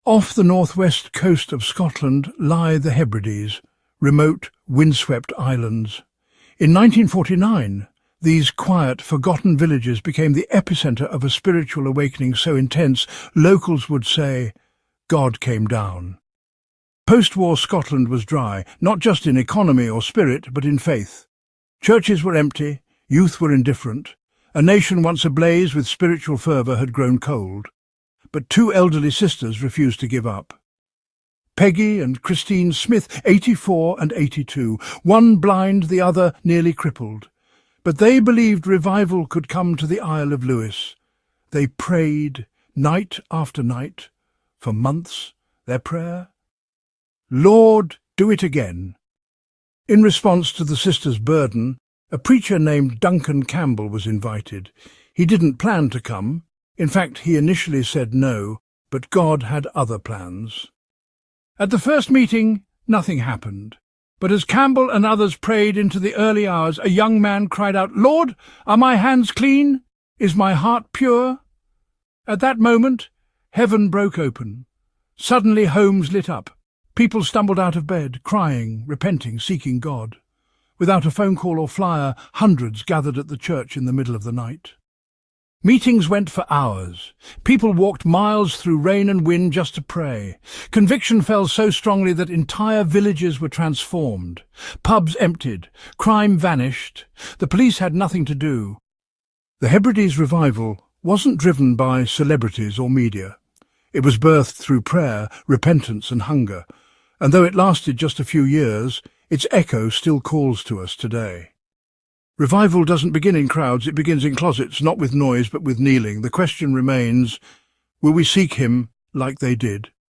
Off the northwest coast of Scotland lie the Hebrides, remote, windswept islands. In 1949, these quiet, forgotten villages became the epicentre of a spiritual awakening so intense, locals would say, God came down. Post-war Scotland was dry, not just in economy or spirit, but in faith. Churches were empty, youth were indifferent. A nation once ablaze with spiritual fervour had grown cold. But two elderly sisters refused to give up. Peggy and Christine Smith, 84 and 82, one blind, the other nearly crippled. But they believed revival could come to the Isle of Lewis. They prayed, night after night, for months, their prayer, Lord, do it again. In response to the sisters' burden, a preacher named Duncan Campbell was invited. He didn't plan to come. In fact, he initially said no, but God had other plans. At the first meeting, nothing happened. But as Campbell and others prayed into the early hours, a young man cried out, Lord, are my hands clean? Is my heart pure? At that moment, heaven broke open. Suddenly homes lit up. People stumbled out of bed, crying, repenting, seeking God. Without a phone call or flyer, hundreds gathered at the church in the middle of the night. Meetings went for hours. People walked miles through rain and wind just to pray. Conviction fell so strongly that entire villages were transformed. Pubs emptied. Crime vanished. The police had nothing to do. The Hebrides revival wasn't driven by celebrities or media. It was birthed through prayer, repentance and hunger. And though it lasted just a few years, its echo still calls to us today. Revival doesn't begin in crowds, it begins in closets, not with noise but with kneeling. The question remains, will we seek him like they did?